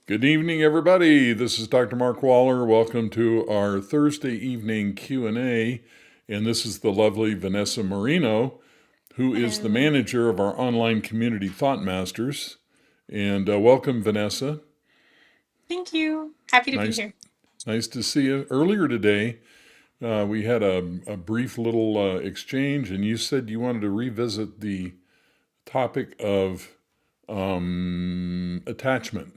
Good evening, everybody. This is Dr. Mark Waller. Welcome to our Thursday evening Q&A, and this is the lovely Vanessa Marino, who is the Hello. manager of our online community Thought Masters. And welcome, Vanessa. Thank you. Happy to be Nice, here. nice to see you. Earlier today, we had a brief little exchange, and you said you wanted to revisit the topic of attachment.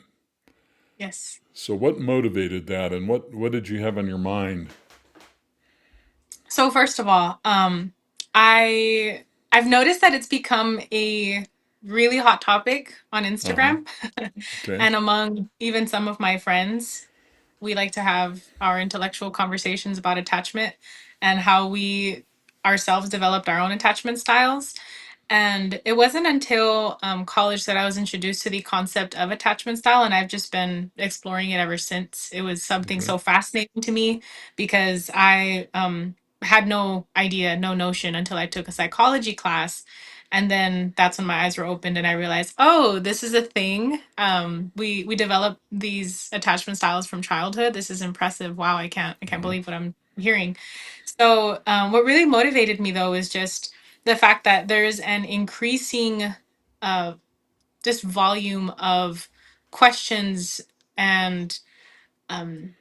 Yes. So, what motivated that, and what did you have on your mind? So first of all, I I've noticed that it's become a really hot topic on Uh huh. Instagram Okay. and among even some of my friends. We like to have our intellectual conversations about attachment and how we ourselves developed our own attachment styles. And it wasn't until college that I was introduced to the concept of attachment style, and I've just been exploring it ever since. It was something Okay. so fascinating to me because I had no idea, no notion until I took a psychology class. And then that's when my eyes were opened, and I realized, oh, this is a thing. We develop these attachment styles from childhood. This is impressive. Wow, I can't Uh-huh. believe what I'm hearing. So, what really motivated me though is just the fact that there's an increasing uh, just volume of questions and um,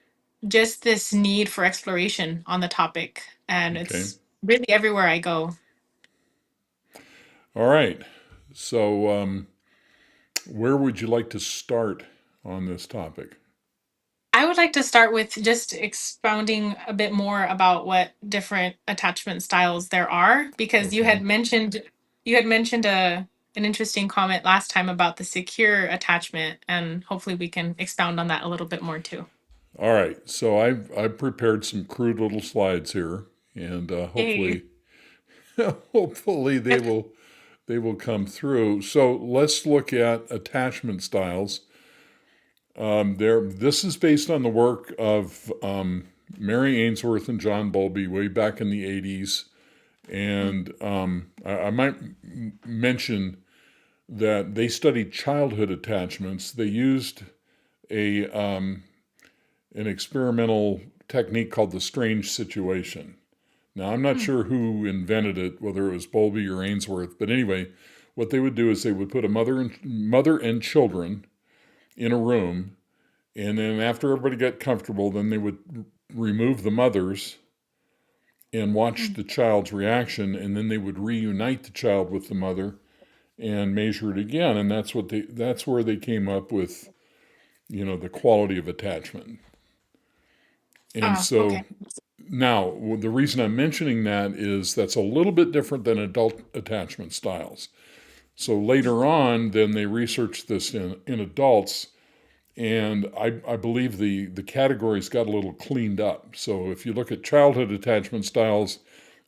just this need for exploration on the topic. And Okay. it's really everywhere I go. All right. So, where would you like to start on this topic? I would like to start with just expounding a bit more about what different attachment styles there are, because Okay. you had mentioned an interesting comment last time about the secure attachment, and hopefully we can expound on that a little bit more too. All right. So I've prepared some crude little slides here, and Yay. hopefully hopefully they will come through. So let's look at attachment styles. There. This is based on the work of Mary Ainsworth and John Bowlby way back in the 80s. And I might mention that they studied childhood attachments. They used a an experimental technique called the strange situation. Now, I'm not Mm. sure who invented it, whether it was Bowlby or Ainsworth, but anyway, what they would do is they would put a mother and children in a room, and then after everybody got comfortable, then they would remove the mothers and watch Mm. the child's reaction, and then they would reunite the child with the mother and measure it again, and that's where they came up with the quality of attachment. And Ah, so okay. now the reason I'm mentioning that is that's a little bit different than adult attachment styles. So later on, then they researched this in adults, and I believe the categories got a little cleaned up. So if you look at childhood attachment styles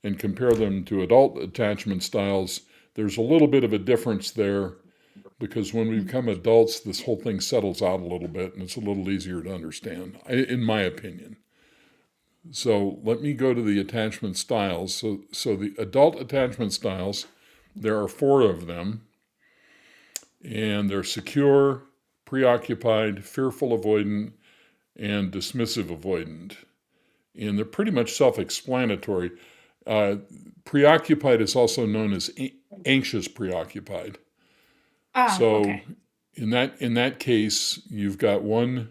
and compare them to adult attachment styles, there's a little bit of a difference there because when we become adults, this whole thing settles out a little bit and it's a little easier to understand, in my opinion. So let me go to the attachment styles. So the adult attachment styles, there are four of them, and they're secure, preoccupied, fearful avoidant, and dismissive avoidant. And they're pretty much self explanatory. Uh, Preoccupied is also known as anxious preoccupied. Ah, So okay. in that case, you've got one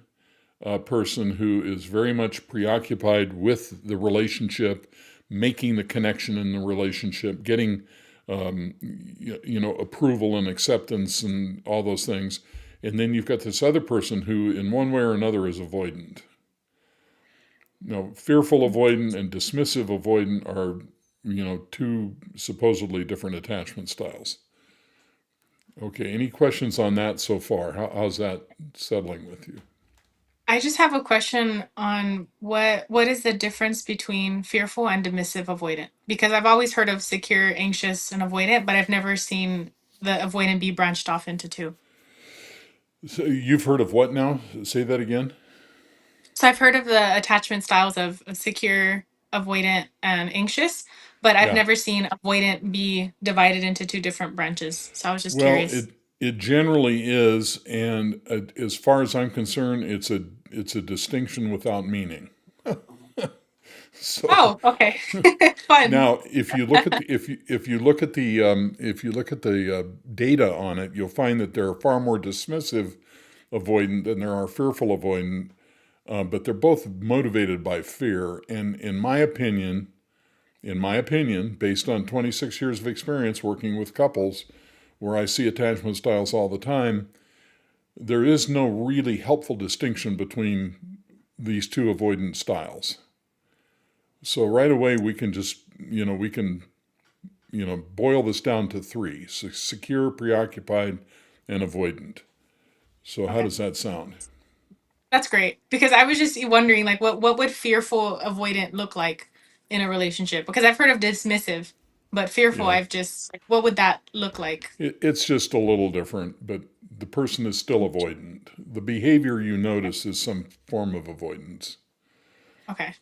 person who is very much preoccupied with the relationship, making the connection in the relationship, getting approval and acceptance and all those things. And then you've got this other person who, in one way or another, is avoidant. Fearful avoidant and dismissive avoidant are, two supposedly different attachment styles. Okay, any questions on that so far? How's that settling with you? I just have a question on what is the difference between fearful and dismissive avoidant? Because I've always heard of secure, anxious, and avoidant, but I've never seen the avoidant be branched off into two. So you've heard of what now? Say that again. So I've heard of the attachment styles of secure, avoidant, and anxious, but I've Yeah. never seen avoidant be divided into two different branches. So I was just Well, curious. It generally is, and as far as I'm concerned, it's a distinction without meaning. So Oh, okay. Fun. now, if you look at the, if you look at the if you look at the data on it, you'll find that there are far more dismissive avoidant than there are fearful avoidant, but they're both motivated by fear. And in my opinion, based on 26 years of experience working with couples, where I see attachment styles all the time, there is no really helpful distinction between these two avoidant styles. So right away we can just we can boil this down to three: secure, preoccupied, and avoidant. So how Okay. does that sound? That's great because I was just wondering like what would fearful avoidant look like in a relationship? Because I've heard of dismissive, but fearful Yeah, I've just like what would that look like? it's just a little different, but the person is still avoidant. The behavior you Okay. notice is some form of avoidance. Okay.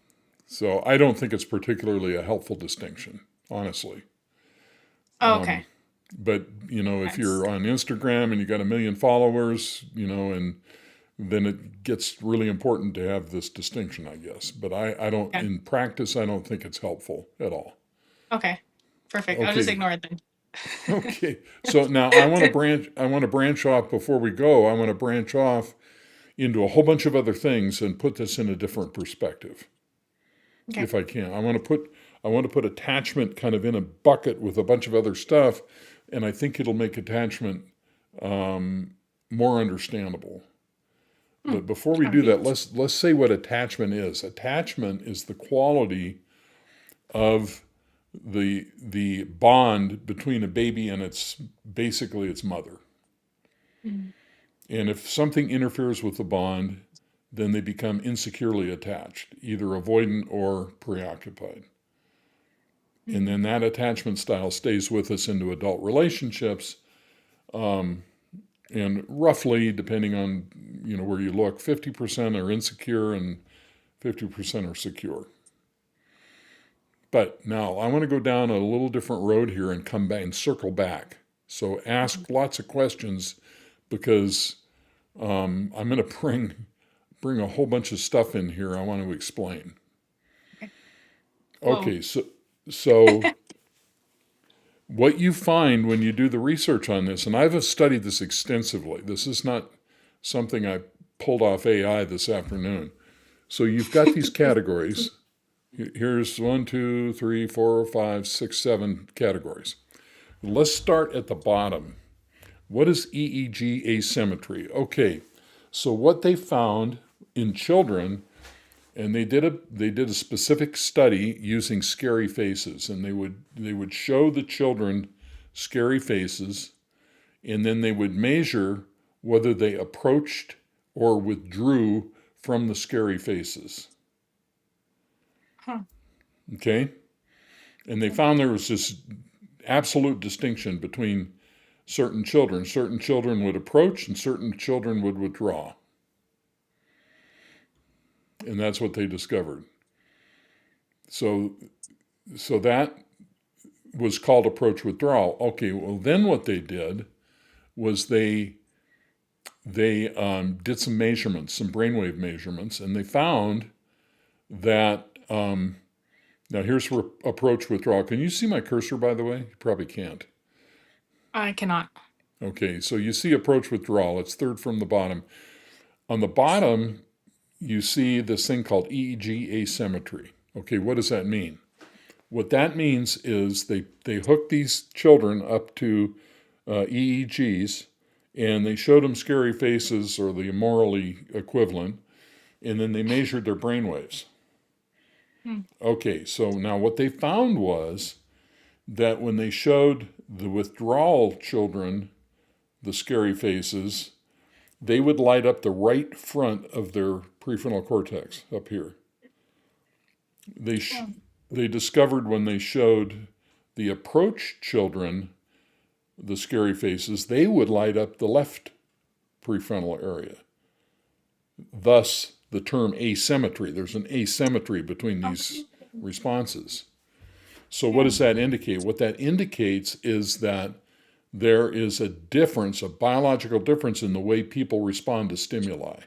So I don't think it's particularly a helpful distinction, honestly. Oh, okay. But if Nice. you're on Instagram and you got a million followers, and then it gets really important to have this distinction, I guess. But I don't, Yeah. in practice, I don't think it's helpful at all. Okay. Perfect. I'll just Okay, ignore it then. okay. So now I want to branch off before we go. I want to branch off into a whole bunch of other things and put this in a different perspective, Okay. if I can. I want to put attachment kind of in a bucket with a bunch of other stuff, and I think it'll make attachment more understandable. Hmm. But before we Sounds do that, good. let's say what attachment is. Attachment is the quality of the bond between a baby and its basically its mother. Mm. And if something interferes with the bond, then they become insecurely attached, either avoidant or preoccupied. And Mm. then that attachment style stays with us into adult relationships. And roughly, depending on where you look, 50% are insecure and 50% are secure. But now I want to go down a little different road here and come back and circle back. So ask lots of questions because I'm going to bring a whole bunch of stuff in here I want to explain. Okay. Whoa. Okay, so what you find when you do the research on this, and I've studied this extensively. This is not something I pulled off AI this afternoon. So you've got these categories. Here's one, two, three, four, five, six, seven categories. Let's start at the bottom. What is EEG asymmetry? Okay, so what they found in children, and they did a specific study using scary faces, and they would show the children scary faces, and then they would measure whether they approached or withdrew from the scary faces. Huh. Okay, and they found there was this absolute distinction between certain children. Certain children would approach, and certain children would withdraw, and that's what they discovered. So, so that was called approach withdrawal. Okay, well then what they did was they did some measurements, some brainwave measurements, and they found that now here's where approach withdrawal. Can you see my cursor, by the way? You probably can't. I cannot. Okay, so you see approach withdrawal. It's third from the bottom. On the bottom, you see this thing called EEG asymmetry. Okay, what does that mean? What that means is they hooked these children up to EEGs, and they showed them scary faces or the morally equivalent, and then they measured their brain waves. Hmm. Okay, so now what they found was that when they showed the withdrawal children the scary faces, they would light up the right front of their prefrontal cortex up here. They sh- Oh. they discovered when they showed the approach children the scary faces, they would light up the left prefrontal area. Thus, the term asymmetry. There's an asymmetry between these responses. So, what Yeah. does that indicate? What that indicates is that there is a difference, a biological difference in the way people respond to stimuli.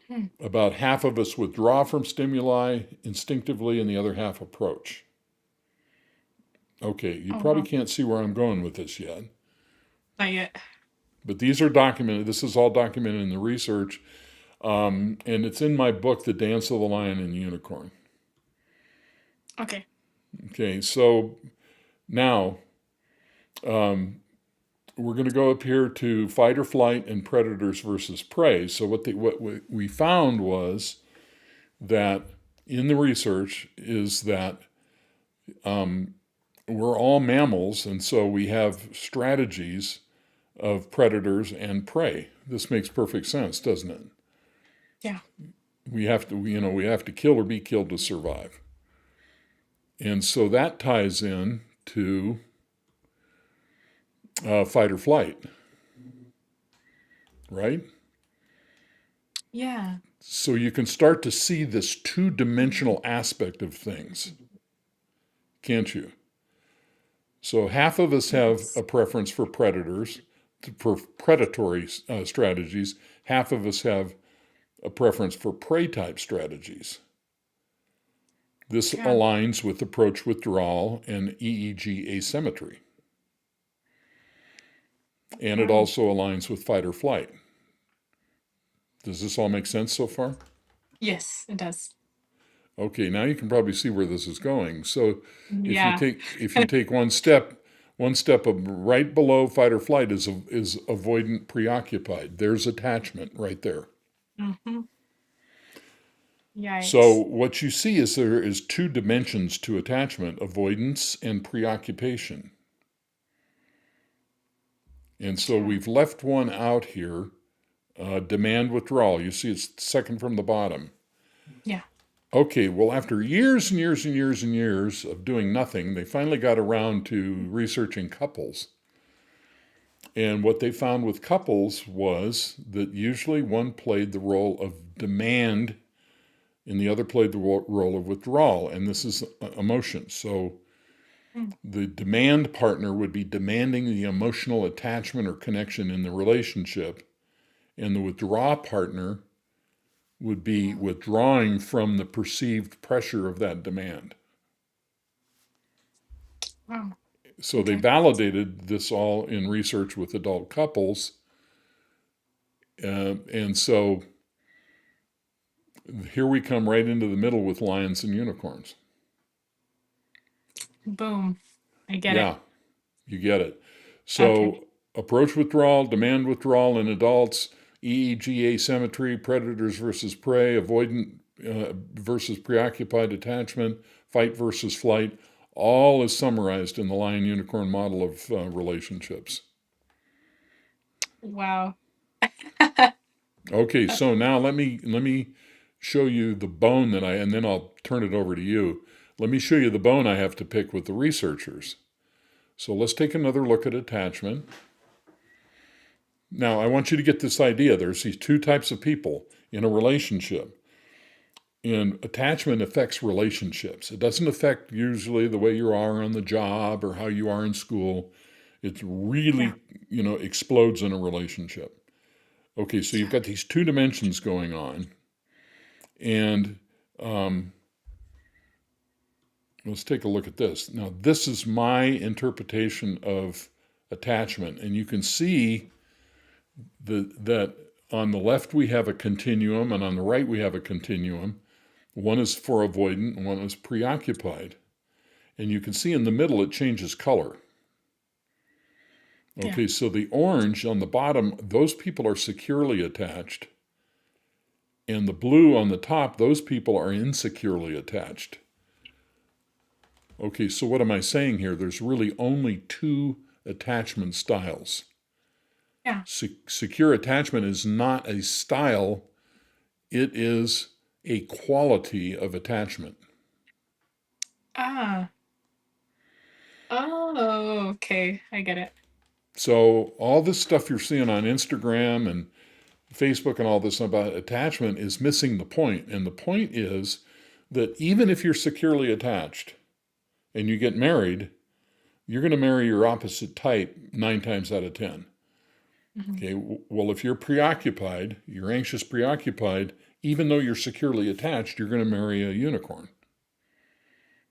Hmm. About half of us withdraw from stimuli instinctively, and the other half approach. Okay, you Oh, probably wow. can't see where I'm going with this yet, Not yet. but these are documented. This is all documented in the research, and it's in my book, The Dance of the Lion and the Unicorn. Okay. Okay, so now um, we're going to go up here to fight or flight and predators versus prey. So what we found was that in the research is that we're all mammals, and so we have strategies of predators and prey. This makes perfect sense, doesn't it? Yeah. We have to kill or be killed to survive. And so that ties in to fight or flight, right? Yeah. So you can start to see this two-dimensional aspect of things, can't you? So half of us have a Yes. preference for predators, for predatory strategies. Half of us have a preference for prey type strategies. This Yeah. aligns with approach withdrawal and EEG asymmetry. And it Wow. also aligns with fight or flight. Does this all make sense so far? Yes, it does. Okay, now you can probably see where this is going. So Yeah. if you take one step right below fight or flight is avoidant preoccupied. There's attachment right there. Hmm. So Yikes. what you see is there is two dimensions to attachment, avoidance and preoccupation. And so Yeah. we've left one out here, demand withdrawal. You see it's second from the bottom. Yeah. Okay, well, after years and years and years and years of doing nothing, they finally got around to researching couples. And what they found with couples was that usually one played the role of demand and the other played the role of withdrawal. And this is emotion. So Mm. the demand partner would be demanding the emotional attachment or connection in the relationship, and the withdraw partner would be withdrawing from the perceived pressure of that demand. Wow. So they Okay. validated this all in research with adult couples. And so here we come right into the middle with lions and unicorns. Boom. I get it. Yeah, you get it. Okay. So approach withdrawal, demand withdrawal in adults, EEG asymmetry, predators versus prey, avoidant versus preoccupied attachment, fight versus flight, all is summarized in the lion unicorn model of relationships. Wow. Okay, so now let me show you the bone that and then I'll turn it over to you. Let me show you the bone I have to pick with the researchers. So let's take another look at attachment. Now, I want you to get this idea. There's these two types of people in a relationship. And attachment affects relationships. It doesn't affect usually the way you are on the job or how you are in school. It Yeah. really, explodes in a relationship. Okay, so you've Yeah. got these two dimensions going on. And um, let's take a look at this. Now, this is my interpretation of attachment. And you can see that on the left we have a continuum, and on the right we have a continuum. One is for avoidant, and one is preoccupied. And you can see in the middle it changes color. Yeah. Okay, so the orange on the bottom, those people are securely attached. And the blue on the top, those people are insecurely attached. Okay, so what am I saying here? There's really only two attachment styles. Yeah. Secure attachment is not a style, it is a quality of attachment. Ah. Oh, okay. I get it. So, all this stuff you're seeing on Instagram and Facebook and all this about attachment is missing the point. And the point is that even if you're securely attached and you get married, you're going to marry your opposite type 9 times out of 10. Mhm. Okay, well, if you're preoccupied, you're anxious, preoccupied, even though you're securely attached, you're going to marry a unicorn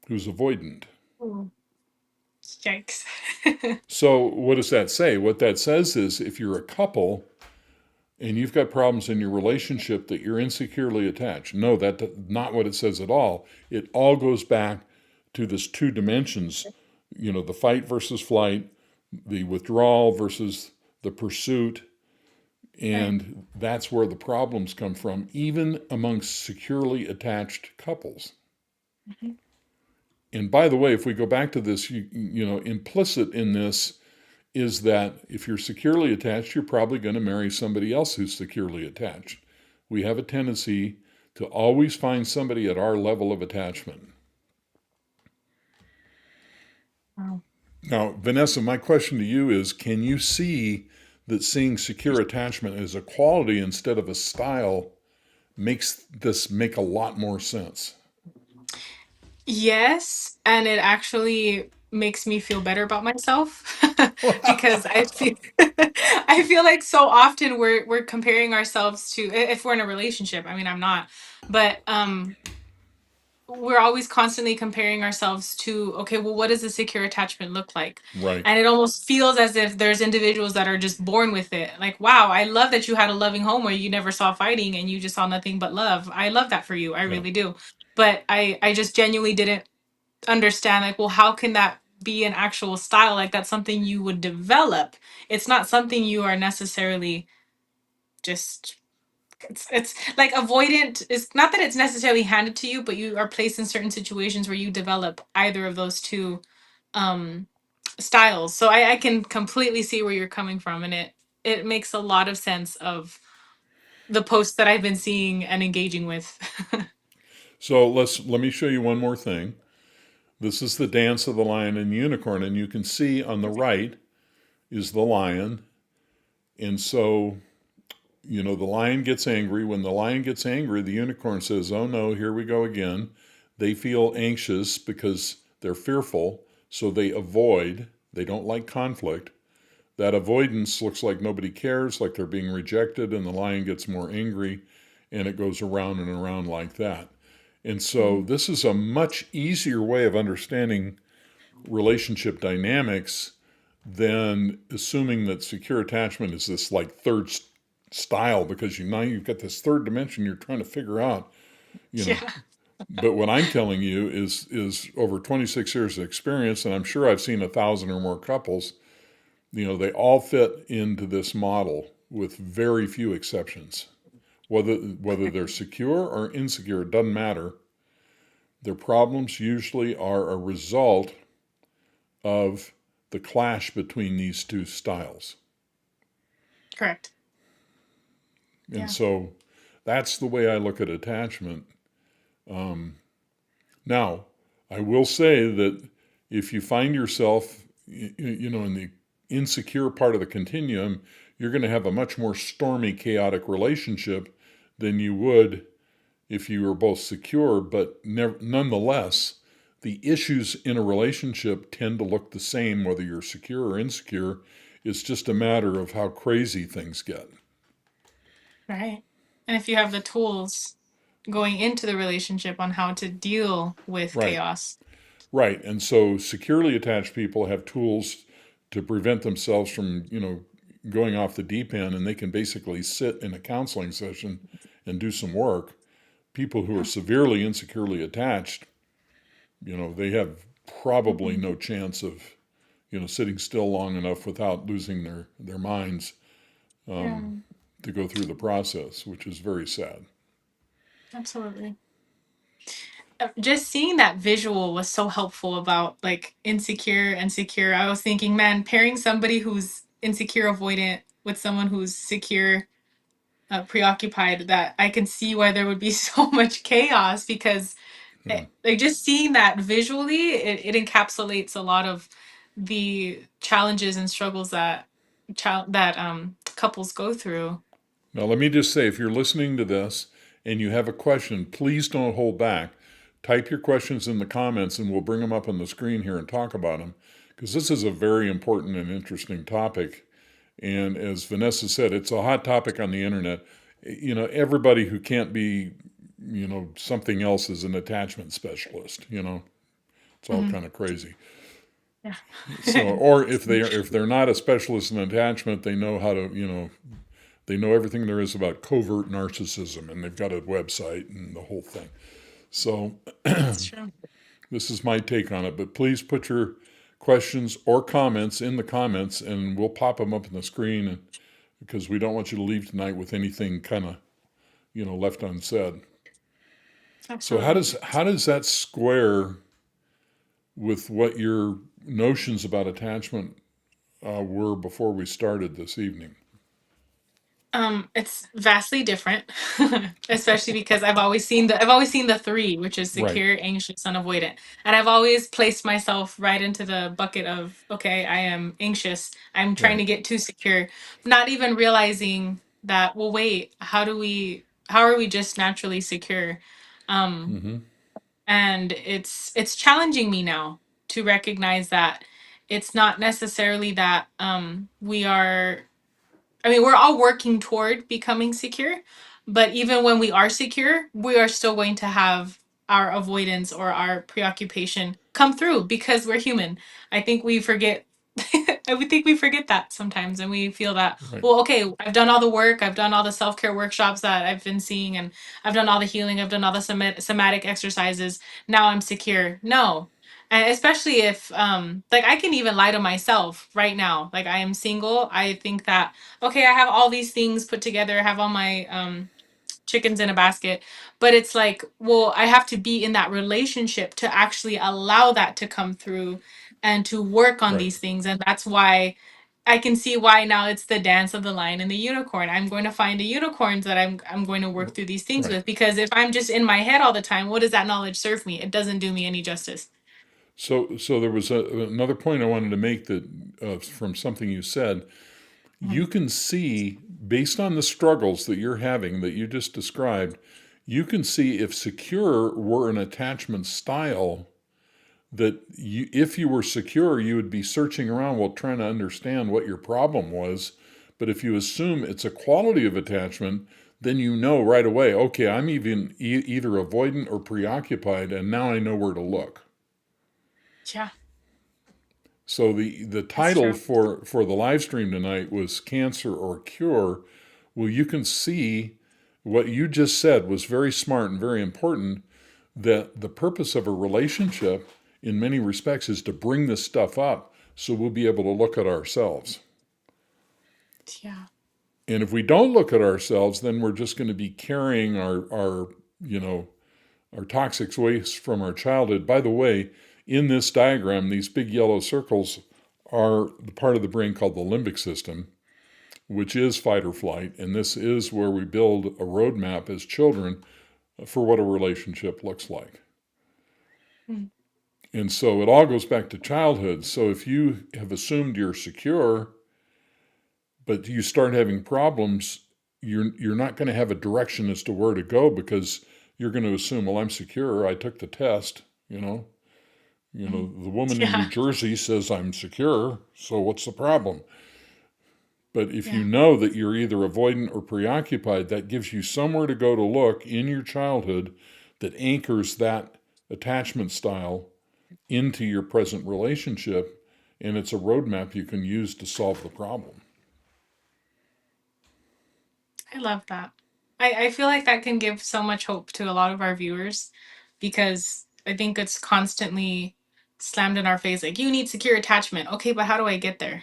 who's avoidant. Ooh, yikes. So, what does that say? What that says is if you're a couple and you've got problems in your relationship that you're insecurely attached, no, that's not what it says at all. It all goes back to this two dimensions, the fight versus flight, the withdrawal versus the pursuit. Right. And that's where the problems come from, even amongst securely attached couples. Mhm. And by the way, if we go back to this, implicit in this is that if you're securely attached, you're probably going to marry somebody else who's securely attached. We have a tendency to always find somebody at our level of attachment. Wow. Now, Vanessa, my question to you is, can you see that seeing secure attachment as a quality instead of a style makes this make a lot more sense? Yes, and it actually makes me feel better about myself because I feel I feel like so often we're comparing ourselves to if we're in a relationship. I mean, I'm not, but we're always constantly comparing ourselves to, okay, well, what does a secure attachment look like? Right. And it almost feels as if there's individuals that are just born with it. Like, wow, I love that you had a loving home where you never saw fighting and you just saw nothing but love. I love that for you. I Yeah. really do. But I just genuinely didn't understand, like, well, how can that be an actual style? Like, that's something you would develop. It's not something you are necessarily just, it's like avoidant. It's not that it's necessarily handed to you, but you are placed in certain situations where you develop either of those two um styles. So I can completely see where you're coming from, and it makes a lot of sense of the posts that I've been seeing and engaging with. So let me show you one more thing. This is the dance of the lion and the unicorn, and you can see on the right is the lion. And so, the lion gets angry. When the lion gets angry, the unicorn says, "Oh no, here we go again." They feel anxious because they're fearful, so they avoid. They don't like conflict. That avoidance looks like nobody cares, like they're being rejected, and the lion gets more angry, and it goes around and around like that. And so, Mhm. this is a much easier way of understanding relationship dynamics than assuming that secure attachment is this like third style, because now you've got this third dimension you're trying to figure out, you know. Yeah. But what I'm telling you is over 26 years of experience, and I'm sure I've seen 1,000 or more couples. They all fit into this model with very few exceptions. Whether they're secure or insecure, it doesn't matter. Their problems usually are a result of the clash between these two styles. Correct. And Yeah. so that's the way I look at attachment. Now, I will say that if you find yourself, in the insecure part of the continuum, you're going to have a much more stormy, chaotic relationship than you would if you were both secure. But nonetheless, the issues in a relationship tend to look the same whether you're secure or insecure. It's just a matter of how crazy things get. Right. And if you have the tools going into the relationship on how to deal with Right. chaos. Right. And so securely attached people have tools to prevent themselves from, going off the deep end, and they can basically sit in a counseling session and do some work. People who are Yeah. severely insecurely attached, they have probably Mhm. no chance of, sitting still long enough without losing their minds Yeah, to go through the process, which is very sad. absolutely. Just seeing that visual was so helpful about like insecure and secure. I was thinking, man, pairing somebody who's insecure avoidant with someone who's secure preoccupied, that I can see why there would be so much chaos because Yeah. like just seeing that visually, it encapsulates a lot of the challenges and struggles that couples go through. Now, let me just say, if you're listening to this and you have a question, please don't hold back. Type your questions in the comments and we'll bring them up on the screen here and talk about them. because this is a very important and interesting topic. And as Vanessa said, it's a hot topic on the internet. Everybody who can't be, something else is an attachment specialist. It's all Mhm. kind of crazy. Yeah. So, or if they're not a specialist in attachment, they know how to, they know everything there is about covert narcissism, and they've got a website and the whole thing. So, That's true. this is my take on it. But please put your questions or comments in the comments, and we'll pop them up on the screen. And because we don't want you to leave tonight with anything kind of left unsaid. So Absolutely. how does that square with what your notions about attachment were before we started this evening? It's vastly different, especially because I've always seen the three, which is Right. secure, anxious, and avoidant. And I've always placed myself right into the bucket of, okay, I am anxious. I'm trying Right. to get too secure, not even realizing that, well, wait, how are we just naturally secure? Um, Mm-hmm. and it's challenging me now to recognize that it's not necessarily that we are, I mean, we're all working toward becoming secure, but even when we are secure, we are still going to have our avoidance or our preoccupation come through because we're human. I think we forget. I would think we forget that sometimes, and we feel that, Right. well, okay, I've done all the work, I've done all the self care workshops that I've been seeing, and I've done all the healing, I've done all the somatic exercises. Now I'm secure. No, and especially if, like, I can even lie to myself right now. Like, I am single. I think that, okay, I have all these things put together, I have all my chickens in a basket, but it's like, well, I have to be in that relationship to actually allow that to come through and to work on Right. these things. And that's why I can see why now it's the dance of the lion and the unicorn. I'm going to find a unicorns that I'm going to work through these things Right. with, because if I'm just in my head all the time, what does that knowledge serve me? It doesn't do me any justice. So there was another point I wanted to make that from something you said. Mhm. You can see, based on the struggles that you're having that you just described, you can see if secure were an attachment style, that if you were secure, you would be searching around while trying to understand what your problem was. But if you assume it's a quality of attachment, then you know right away, okay, I'm even either avoidant or preoccupied, and now I know where to look. Yeah, So the that's title true. for the live stream tonight was Cancer or Cure. Well, you can see what you just said was very smart and very important, that the purpose of a relationship in many respects is to bring this stuff up so we'll be able to look at ourselves. Yeah. And if we don't look at ourselves, then we're just going to be carrying our you know, our toxic waste from our childhood. By the way, in this diagram, these big yellow circles are the part of the brain called the limbic system, which is fight or flight. And this is where we build a roadmap as children for what a relationship looks like. Mm. And so it all goes back to childhood. So if you have assumed you're secure, but you start having problems, you're not going to have a direction as to where to go, because you're going to assume, well, I'm secure. I took the test. Mhm. The woman in New Yeah. Jersey says I'm secure. So what's the problem? But if you Yeah. know that you're either avoidant or preoccupied, that gives you somewhere to go to look in your childhood that anchors that attachment style into your present relationship, and it's a roadmap you can use to solve the problem. I love that. I feel like that can give so much hope to a lot of our viewers, because I think it's constantly slammed in our face like, you need secure attachment. Okay, but how do I get there?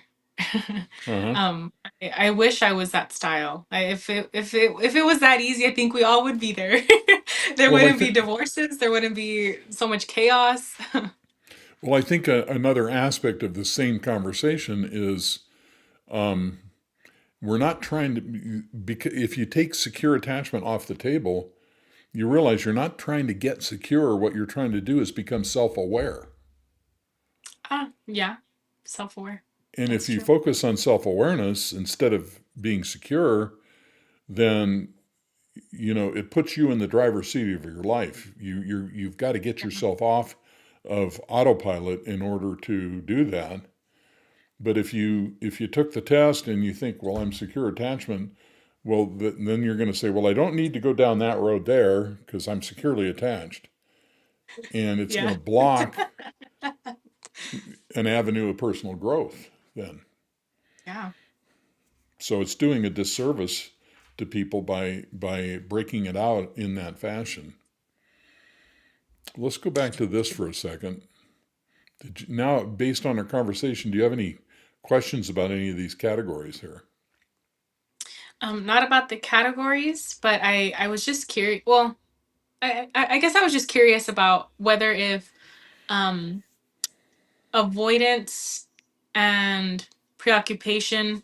Uh-huh. I wish I was that style. If it was that easy, I think we all would be there. There Well, I wouldn't be think divorces, there wouldn't be so much chaos. another aspect of the same conversation is, um, we're not trying to, because if you take secure attachment off the table, you realize you're not trying to get secure. What you're trying to do is become self-aware. Yeah. Self-aware. And That's if you true. focus on self-awareness instead of being secure, then it puts you in the driver's seat of your life. You've got to get Yeah. yourself off of autopilot in order to do that. But if you took the test and you think, well, I'm secure attachment, well, then you're going to say, well, I don't need to go down that road there because I'm securely attached, and it's going Yeah. to block an avenue of personal growth. Then, Yeah. so it's doing a disservice to people by breaking it out in that fashion. Let's go back to this for a second. Now, based on our conversation, do you have any questions about any of these categories here? Not about the categories, but I was just curious. Well, I guess I was just curious about whether if um avoidance and preoccupation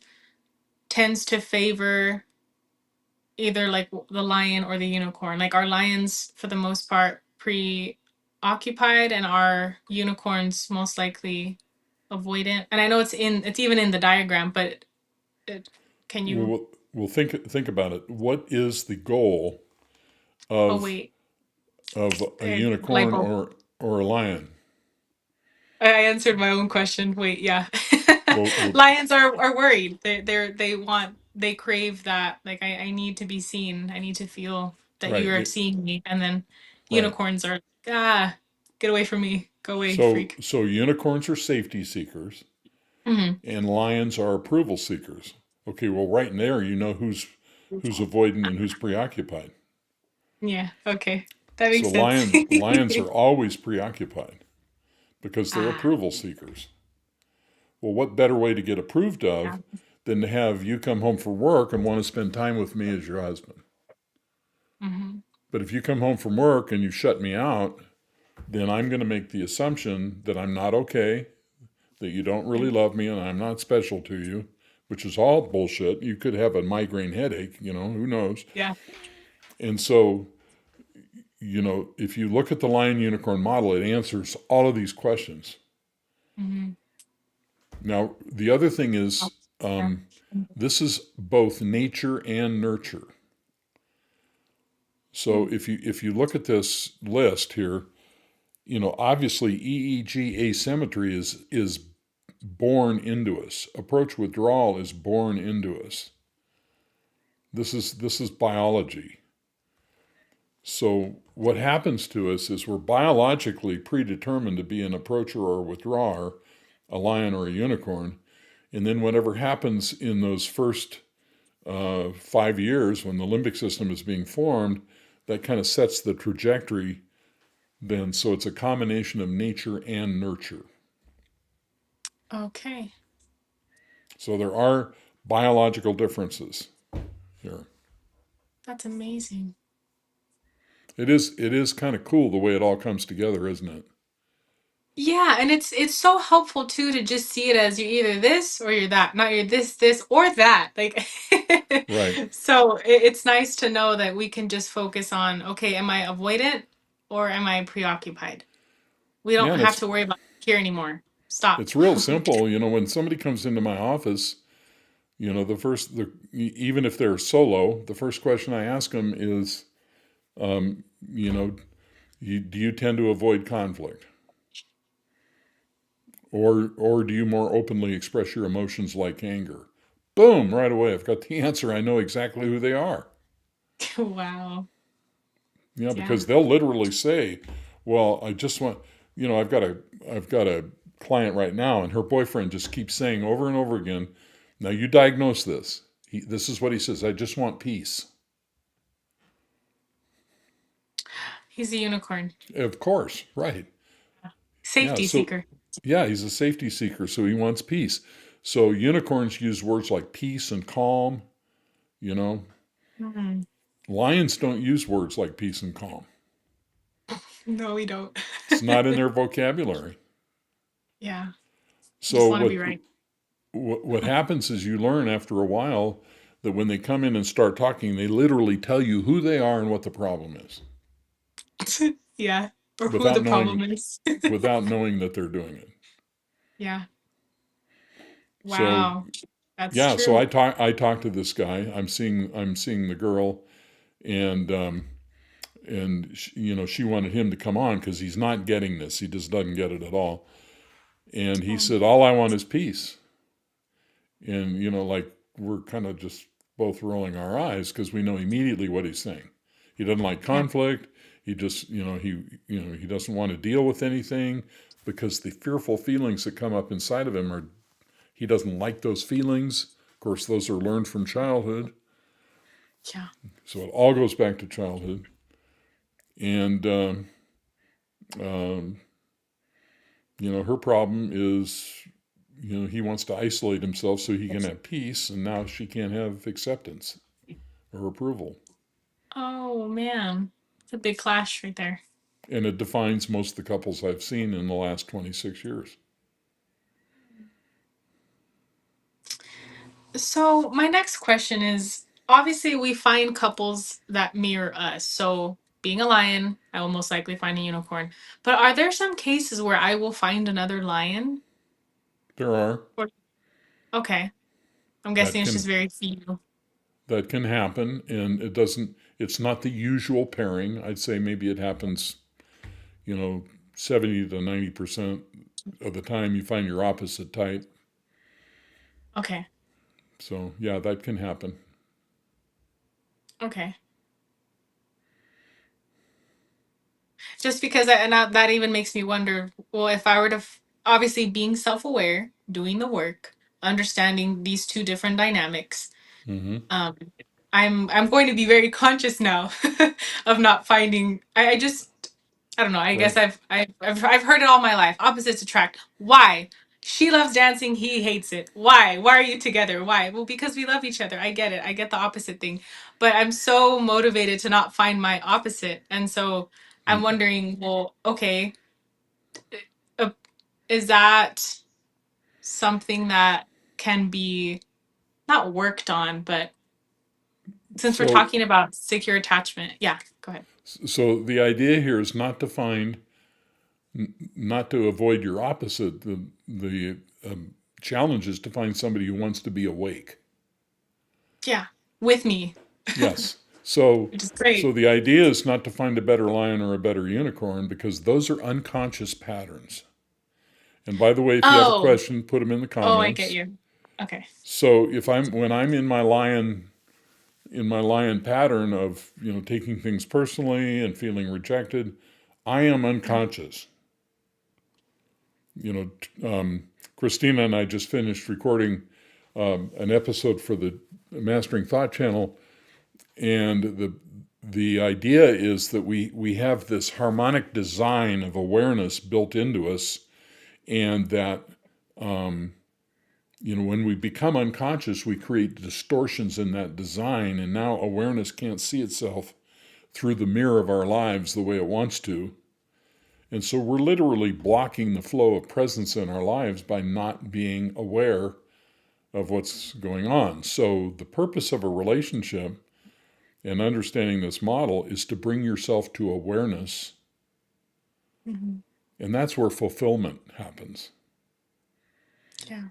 tends to favor either like the lion or the unicorn. Like, are lions for the most part preoccupied, and are unicorns most likely avoidant? And I know it's even in the diagram, but it, can Well, you? we'll think about it. What is the goal Oh of wait, a light unicorn bulb. or a lion? I answered my own question. Wait, yeah. Well, Lions are worried. They crave that. Like, I need to be seen. I need to feel that you right, are seeing me. And then right. unicorns are, ah, get away from me. Go away, So freak. so unicorns are safety seekers, Hmm. and lions are approval seekers. Okay, well, right in there, you know who's avoiding and who's preoccupied. Yeah, okay. That So makes sense. lions are always preoccupied because they're Ah, approval seekers. Well, what better way to get approved yeah. of than to have you come home from work and want to spend time with me as your husband? Hmm. But if you come home from work and you shut me out, then I'm going to make the assumption that I'm not okay, that you don't really love me, and I'm not special to you, which is all bullshit. You could have a migraine headache, who knows? Yeah. And so, if you look at the lion unicorn model, it answers all of these questions. Hmm. Now, the other thing Oh, is, yeah. um, this is both nature and nurture. So Mm. if you look at this list here, obviously EEG asymmetry is born into us. Approach withdrawal is born into us. This is biology. So what happens to us is we're biologically predetermined to be an approacher or a withdrawer, a lion or a unicorn, and then whatever happens in those first 5 years when the limbic system is being formed, that kind of sets the trajectory. Then, so it's a combination of nature and nurture. Okay. So there are biological differences here. That's amazing. It is kind of cool the way it all comes together, isn't it? Yeah, and it's so helpful too to just see it as you're either this or you're that, not you're this or that. Like, Right. so it's nice to know that we can just focus on, okay, am I avoidant or am I preoccupied? We Yeah, don't and have it's to worry about here anymore. Stop. it's real simple. When somebody comes into my office, even if they're solo, the first question I ask them is, um, you know, do you tend to avoid conflict, or do you more openly express your emotions like anger? Boom! Right away, I've got the answer. I know exactly who they are. Wow. Because Yeah. they'll literally say, "Well, I just want, I've got a client right now, and her boyfriend just keeps saying over and over again, now you diagnose this. This is what he says. I just want peace. He's a unicorn. Of course, right? Yeah. Safety So, seeker. yeah, he's a safety seeker, so he wants peace. So unicorns use words like peace and calm. You know, Mhm. lions don't use words like peace and calm. No, we don't. It's not in their vocabulary. Yeah. So Just want to be right. what happens is you learn after a while that when they come in and start talking, they literally tell you who they are and what the problem is Yeah. Or who without the knowing problem is. without knowing that they're doing it. Yeah. So Wow. That's yeah, so true. I talk to this guy. I'm seeing the girl, and and she wanted him to come on because he's not getting this. He just doesn't get it at all. And he Um, said, "All I want is peace." And like we're kind of just both rolling our eyes because we know immediately what he's saying. He doesn't like yeah, conflict. He just he doesn't want to deal with anything because the fearful feelings that come up inside of him are he doesn't like those feelings. Of course, those are learned from childhood, yeah. so it all goes back to childhood. And um, her problem is he wants to isolate himself so he can have peace, and now she can't have acceptance or approval. Oh man, it's a big clash right there. And it defines most of the couples I've seen in the last 26 years. So my next question is, obviously we find couples that mirror us. So being a lion, I will most likely find a unicorn. But are there some cases where I will find another lion? There are. Or okay, I'm That guessing it's just can very few. that can happen, and it's not the usual pairing. I'd say maybe it happens, you know, 70 to 90% of the time you find your opposite type. Okay, So, yeah, that can happen. okay. Just because that even makes me wonder, well, if I were to obviously being self-aware, doing the work, understanding these two different dynamics, Mm-hmm. um I'm going to be very conscious now of not finding. I just I don't know. I guess Right. I've heard it all my life. Opposites attract. Why? She loves dancing. He hates it. Why? Why are you together? Why? Well, because we love each other. I get it. I get the opposite thing. But I'm so motivated to not find my opposite. And so I'm Mm. wondering, well, okay, uh, is that something that can be not worked on, but since we're So, talking about secure attachment, yeah, go ahead. so the idea here is not to avoid your opposite. The challenge is to find somebody who wants to be awake. Yeah, with me, Yes. So which is so great. the idea is not to find a better lion or a better unicorn because those are unconscious patterns. And by the way, if you have a Oh, question, put them in the oh, I get comments. you. Okay. So if I'm when I'm in my lion pattern of taking things personally and feeling rejected, I am unconscious. You Christina and I just finished recording an episode for the Mastering Thought channel, and the idea is that we have this harmonic design of awareness built into us, and that um, when we become unconscious, we create distortions in that design, and now awareness can't see itself through the mirror of our lives the way it wants to. And so we're literally blocking the flow of presence in our lives by not being aware of what's going on. So the purpose of a relationship and understanding this model is to bring yourself to awareness, Hmm. and that's where fulfillment happens. Yeah.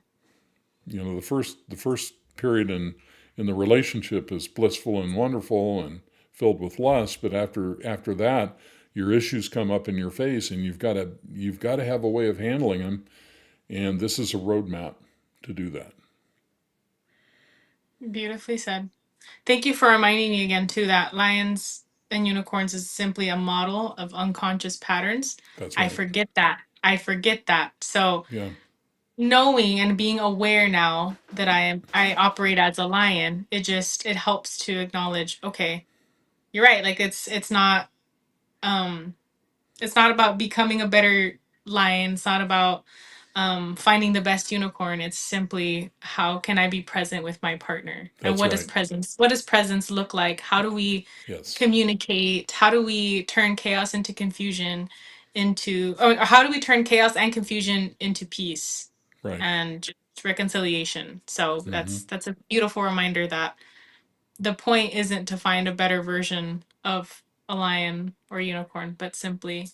The first period in the relationship is blissful and wonderful and filled with lust, but after that, your issues come up in your face, and you've got to have a way of handling them, and this is a roadmap to do that. Beautifully said. Thank you for reminding me again, too, that lions and unicorns is simply a model of unconscious patterns. That's I right. forget that. I forget that. So Yeah, knowing and being aware now that I operate as a lion, it helps to acknowledge, okay, you're right. Like um it's not about becoming a better lion. It's not about finding the best unicorn. It's simply how can I be present with my partner, and that's right. what does presence look like? How do we Yes, communicate? How do we turn chaos into confusion, or how do we turn chaos and confusion into peace right. and just reconciliation? So Hmm. that's a beautiful reminder that the point isn't to find a better version of a lion or unicorn, but simply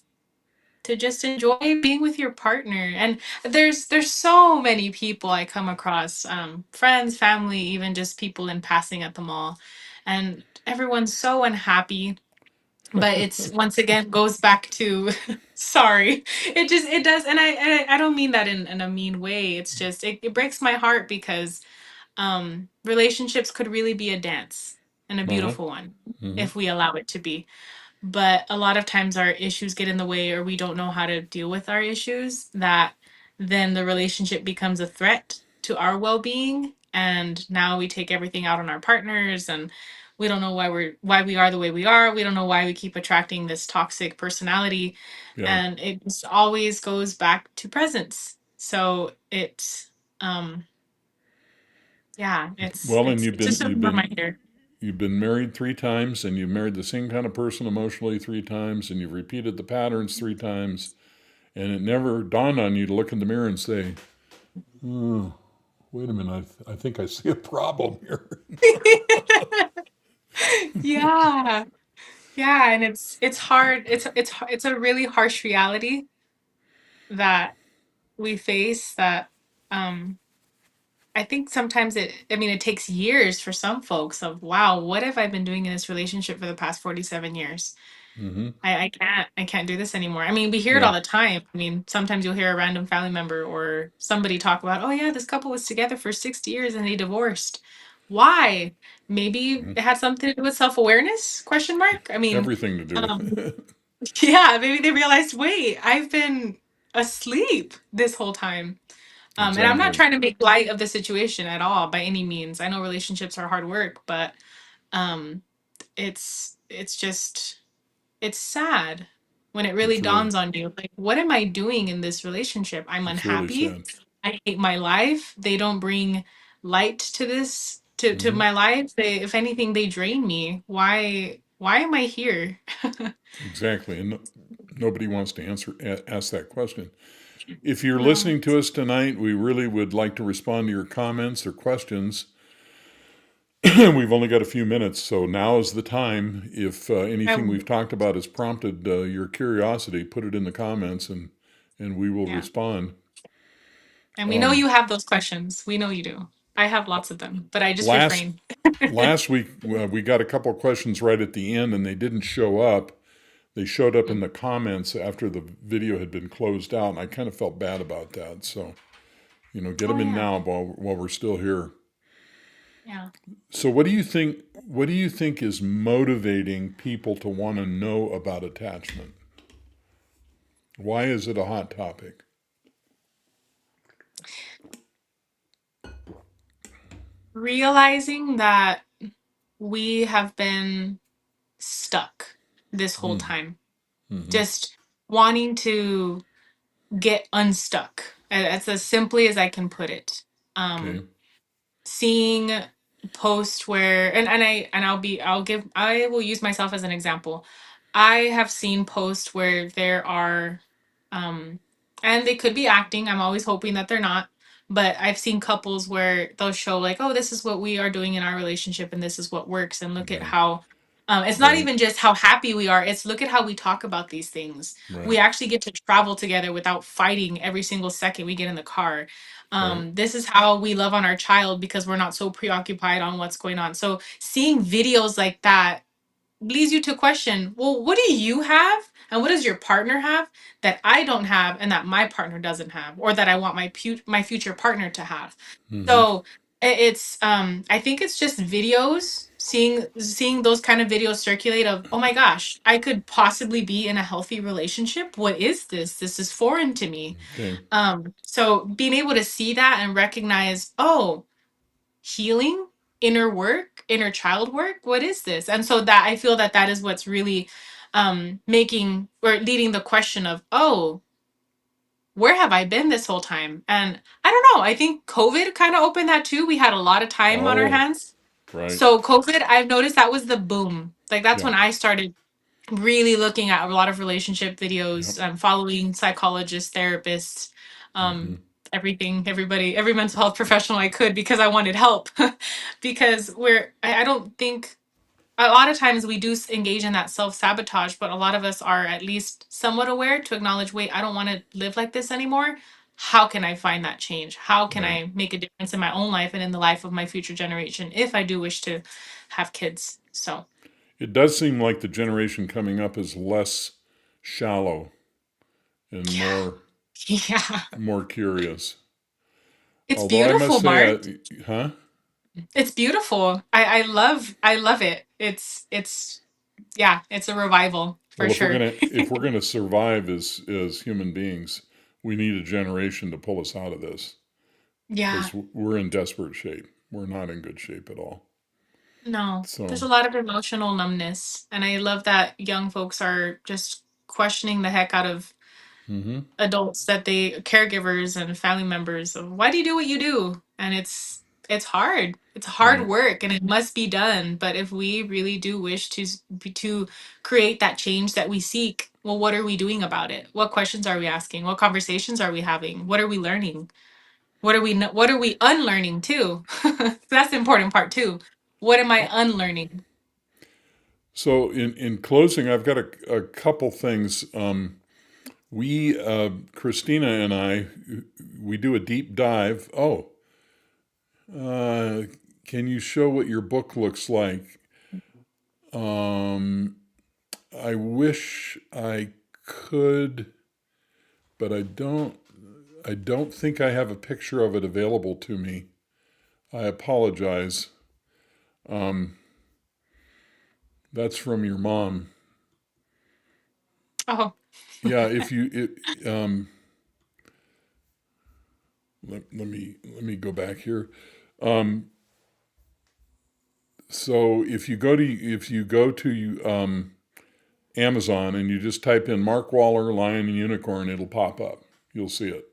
to just enjoy being with your partner. And there's so many people I come across, friends, family, even just people in passing at the mall, and everyone's so unhappy But it's once again goes back to sorry. It does, and I don't mean that in a mean way. It's just it breaks my heart because relationships could really be a dance, and a Uh-huh. beautiful one Mm-hmm. if we allow it to be. But a lot of times our issues get in the way, or we don't know how to deal with our issues, that then the relationship becomes a threat to our well-being, and now we take everything out on our partners, and we don't know why we are the way we are. We don't know why we keep attracting this toxic personality, Yeah. and it just always goes back to presence. So it's yeah, Well, and it's just a reminder. you've been married 3 times, and you've married the same kind of person emotionally 3 times, and you've repeated the patterns 3 times, and it never dawned on you to look in the mirror and say, "Oh, wait a minute, I think I see a problem here." Yeah. Yeah, and it's hard. It's a really harsh reality that we face that um I think sometimes I mean it takes years for some folks of wow, what have I been doing in this relationship for the past 47 years? Mm-hmm. I can't do this anymore. I mean, we hear it Yeah. all the time. I mean, sometimes you'll hear a random family member or somebody talk about, "Oh yeah, this couple was together for 60 years and they divorced." Why? Maybe Mm-hmm. it had something to do with self-awareness? Question mark. I mean, Everything to do. um yeah, maybe they realized, wait, I've been asleep this whole time. And I'm not Exactly. trying to make light of the situation at all by any means. I know relationships are hard work, but um, it's just it's sad when it really It's really dawns on you, like, what am I doing in this relationship? I'm it's really unhappy. sad. I hate my life. They don't bring light to this to Mm-hmm. my life. They, if anything, they drain me. Why am I here? Exactly. And nobody wants to ask that question. If you're No. listening to us tonight, we really would like to respond to your comments or questions. We've only got a few minutes, so now is the time. If anything I, we've talked about has prompted your curiosity, put it in the comments, and we will yeah. respond. And we know Um, you have those questions. We know you do. I have lots of them, but I just last refrain. last week we got a couple of questions right at the end, and they didn't show up. They showed up in the comments after the video had been closed out, and I kind of felt bad about that. So get Oh them in yeah. now while we're still here. Yeah. So, what do you think? What do you think is motivating people to want to know about attachment? Why is it a hot topic? Realizing that we have been stuck this whole Mm, time. mm-hmm. Just wanting to get unstuck. That's as simply as I can put it. Okay. Seeing posts where I will use myself as an example. I have seen posts where there are um and they could be acting. I'm always hoping that they're not, but I've seen couples where they'll show like, oh, this is what we are doing in our relationship and this is what works, and look at Yeah. how it's not Right. even just how happy we are, it's look at how we talk about these things. We Right. actually get to travel together without fighting every single second we get in the car. Right. This is how we love on our child because we're not so preoccupied on what's going on. So seeing videos like that leads you to question, well, what do you have and what does your partner have that I don't have and that my partner doesn't have, or that I want my future partner to have? Mm-hmm. So it's I think it's just videos, seeing those kind of videos circulate of, oh my gosh, I could possibly be in a healthy relationship. What is this? This is foreign to me. Okay. So being able to see that and recognize, oh, healing, inner work, inner child work, what is this? And so that I feel that that is what's really making or leading the question of, oh, where have I been this whole time? And I don't know, I think COVID kind of opened that too. We had a lot of time on our Oh, hands. right. So COVID, I've noticed that was the boom. Like that's Yeah. when I started really looking at a lot of relationship Yep. videos, following psychologists, therapists, Mm-hmm. everything, everybody, every mental health professional I could, because I wanted help. Because I don't think a lot of times we do engage in that self sabotage, but a lot of us are at least somewhat aware to acknowledge, wait, I don't want to live like this anymore. How can I find that change? How can Right. I make a difference in my own life and in the life of my future generation if I do wish to have kids? So, It does seem like the generation coming up is less shallow and Yeah. more curious. It's Although I must beautiful, say, Mark. huh? It's beautiful. I love it. It's yeah, it's a revival for Well, sure. if we're gonna survive as human beings, we need a generation to pull us out of this Yeah. because we're in desperate shape. We're not in good shape at all. No. There's So, a lot of emotional numbness, and I love that young folks are just questioning the heck out of hmm adults that they caregivers and family members of why do you do what you do? And it's hard. It's hard right. work and it must be done. But if we really do wish to create that change that we seek, well, what are we doing about it? What questions are we asking? What conversations are we having? What are we learning? What are we unlearning too? That's the important part too. What am I unlearning? So, in closing, I've got a couple things. Christina and I, we do a deep dive. Oh, uh, can you show what your book looks like? Um, I wish I could, but I don't. I don't think I have a picture of it available to me. I apologize. Um, that's from your mom. Oh, Yeah, if you let me go back here. Um, so if you go to Amazon and you just type in Mark Waller Lion and Unicorn, it'll pop up. You'll see it.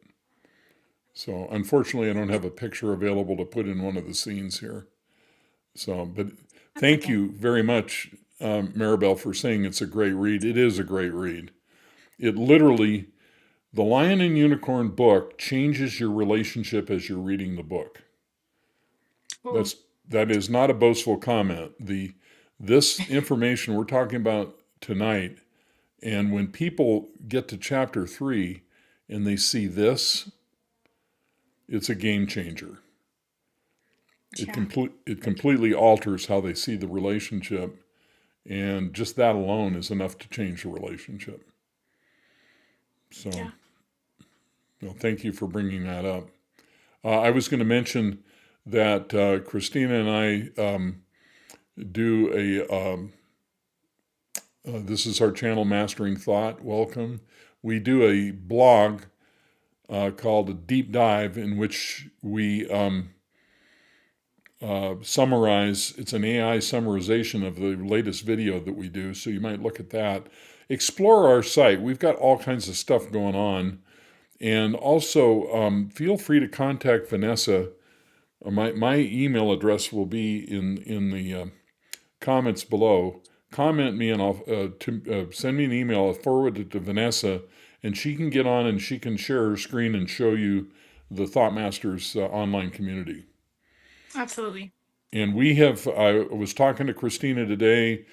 So unfortunately, I don't have a picture available to put in one of the scenes here. So, but that's thank okay. you very much, Maribel, for saying it's a great read. It is a great read. It literally, the Lion and Unicorn book changes your relationship as you're reading the book. Cool. That's that is not a boastful comment. The This information we're talking about tonight, and when people get to chapter 3 and they see this, it's a game changer. Yeah. It completely alters how they see the relationship, and just that alone is enough to change the relationship. So, Yeah. well, thank you for bringing that up. I was going to mention that Christina and I do this is our channel, Mastering Thought. Welcome. We do a blog called A Deep Dive, in which we summarize. It's an AI summarization of the latest video that we do, so you might look at that. Explore our site. We've got all kinds of stuff going on. And also, feel free to contact Vanessa. My email address will be in the comments below. Comment me and send me an email. I'll forward it to Vanessa, and she can get on and she can share her screen and show you the Thought Masters online community. Absolutely. And I was talking to Christina today.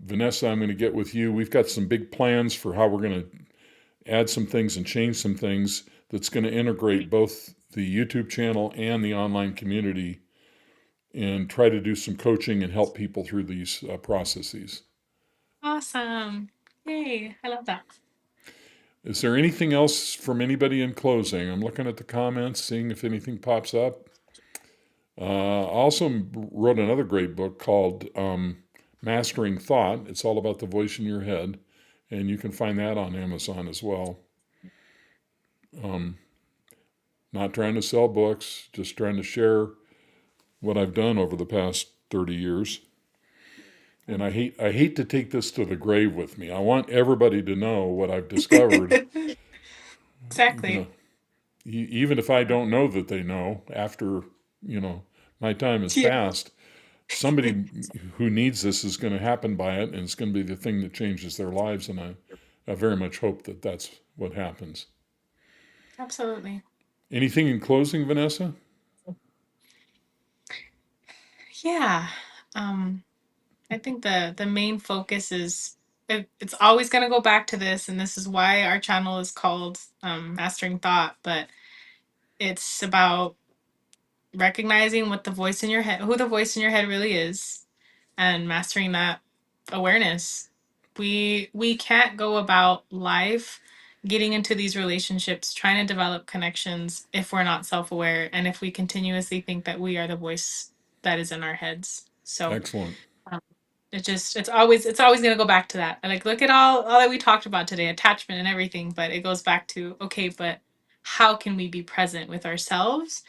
Vanessa, I'm going to get with you. We've got some big plans for how we're going to add some things and change some things that's going to integrate both the YouTube channel and the online community and try to do some coaching and help people through these processes. Awesome. Yay. I love that. Is there anything else from anybody in closing? I'm looking at the comments, seeing if anything pops up. I also wrote another great book called Mastering Thought. It's all about the voice in your head, and you can find that on Amazon as well. Um, Not trying to sell books, just trying to share what I've done over the past 30 years. And I hate to take this to the grave with me. I want everybody to know what I've discovered. You know, Exactly. even if I don't know that they know after my time has Yeah. passed, somebody who needs this is going to happen by it, and it's going to be the thing that changes their lives. And I very much hope that that's what happens. Absolutely. Anything in closing, Vanessa? Yeah. Um, I think the main focus is it's always going to go back to this, and this is why our channel is called Mastering Thought. But it's about recognizing what the voice in your head, who the voice in your head really is, and mastering that. awareness. We can't go about life getting into these relationships trying to develop connections if we're not self-aware and if we continuously think that we are the voice that is in our heads. So Excellent. um, it's always going to go back to that. Like, look at all that we talked about today, attachment and everything, but it goes back to, okay, but how can we be present with ourselves,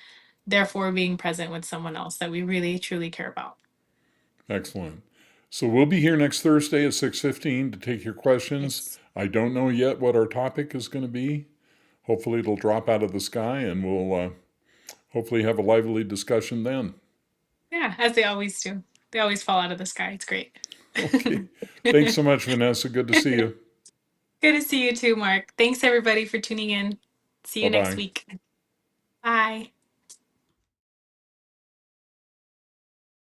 therefore being present with someone else that we really truly care about? Excellent. So we'll be here next Thursday at 6:15 to take your questions. Yes. I don't know yet what our topic is going to be. Hopefully it'll drop out of the sky and we'll hopefully have a lively discussion then. Yeah, as they always do. They always fall out of the sky. It's great. Okay. Thanks so much, Vanessa. Good to see you. Good to see you too, Mark. Thanks everybody for tuning in. See Bye you next bye. week. Bye.